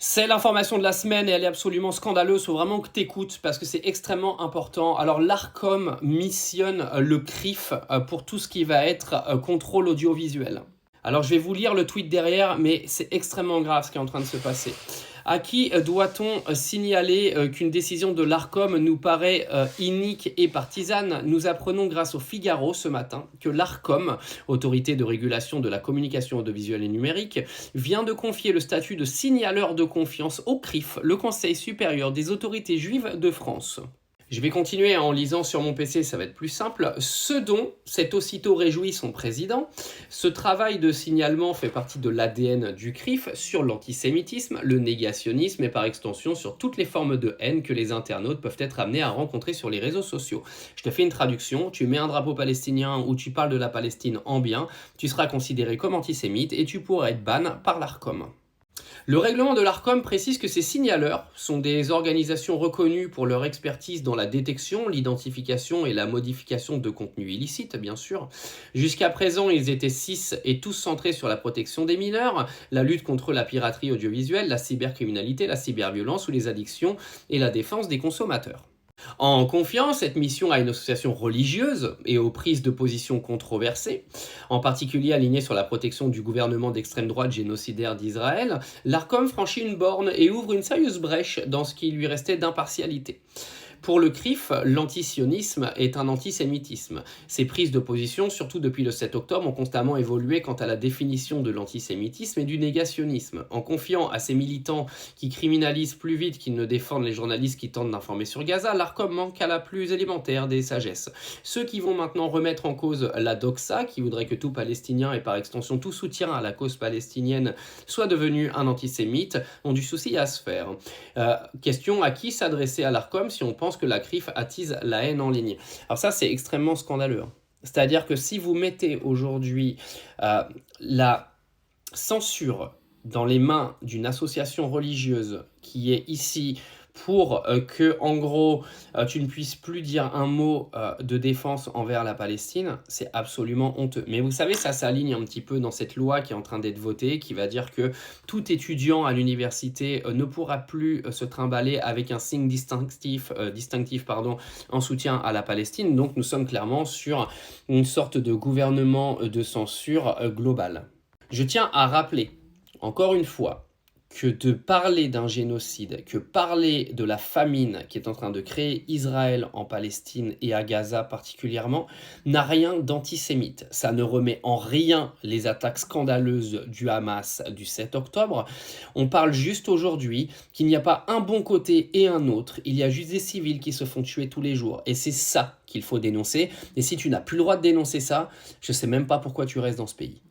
C'est l'information de la semaine et elle est absolument scandaleuse, il faut vraiment que tu écoutes parce que c'est extrêmement important. Alors l'ARCOM missionne le CRIF pour tout ce qui va être contrôle audiovisuel. Alors je vais vous lire le tweet derrière, mais c'est extrêmement grave ce qui est en train de se passer. À qui doit-on signaler qu'une décision de l'ARCOM nous paraît inique et partisane? Nous apprenons grâce au Figaro ce matin que l'ARCOM, Autorité de régulation de la communication audiovisuelle et numérique, vient de confier le statut de signaleur de confiance au CRIF, le Conseil supérieur des autorités juives de France. Je vais continuer en lisant sur mon PC, ça va être plus simple. Ce dont s'est aussitôt réjoui son président, ce travail de signalement fait partie de l'ADN du CRIF sur l'antisémitisme, le négationnisme et par extension sur toutes les formes de haine que les internautes peuvent être amenés à rencontrer sur les réseaux sociaux. Je te fais une traduction, tu mets un drapeau palestinien ou tu parles de la Palestine en bien, tu seras considéré comme antisémite et tu pourras être ban par l'ARCOM. Le règlement de l'ARCOM précise que ces signaleurs sont des organisations reconnues pour leur expertise dans la détection, l'identification et la modification de contenus illicites, bien sûr. Jusqu'à présent, ils étaient 6 et tous centrés sur la protection des mineurs, la lutte contre la piraterie audiovisuelle, la cybercriminalité, la cyberviolence ou les addictions et la défense des consommateurs. En confiant cette mission à une association religieuse et aux prises de position controversées, en particulier alignées sur la protection du gouvernement d'extrême droite génocidaire d'Israël, l'ARCOM franchit une borne et ouvre une sérieuse brèche dans ce qui lui restait d'impartialité. Pour le CRIF, l'antisionisme est un antisémitisme. Ces prises de position, surtout depuis le 7 octobre, ont constamment évolué quant à la définition de l'antisémitisme et du négationnisme. En confiant à ces militants qui criminalisent plus vite qu'ils ne défendent les journalistes qui tentent d'informer sur Gaza, l'ARCOM manque à la plus élémentaire des sagesses. Ceux qui vont maintenant remettre en cause la doxa, qui voudrait que tout Palestinien et par extension tout soutien à la cause palestinienne soit devenu un antisémite, ont du souci à se faire. Question, à qui s'adresser à l'ARCOM si on pense que la CRIF attise la haine en ligne? Alors ça, c'est extrêmement scandaleux. C'est-à-dire que si vous mettez aujourd'hui la censure dans les mains d'une association religieuse qui est ici pour que, en gros, tu ne puisses plus dire un mot de défense envers la Palestine, c'est absolument honteux. Mais vous savez, ça s'aligne un petit peu dans cette loi qui est en train d'être votée, qui va dire que tout étudiant à l'université ne pourra plus se trimballer avec un signe distinctif en soutien à la Palestine. Donc nous sommes clairement sur une sorte de gouvernement de censure globale. Je tiens à rappeler, encore une fois, que de parler d'un génocide, que parler de la famine qui est en train de créer Israël en Palestine et à Gaza particulièrement, n'a rien d'antisémite. Ça ne remet en rien les attaques scandaleuses du Hamas du 7 octobre. On parle juste aujourd'hui qu'il n'y a pas un bon côté et un autre. Il y a juste des civils qui se font tuer tous les jours. Et c'est ça qu'il faut dénoncer. Et si tu n'as plus le droit de dénoncer ça, je ne sais même pas pourquoi tu restes dans ce pays.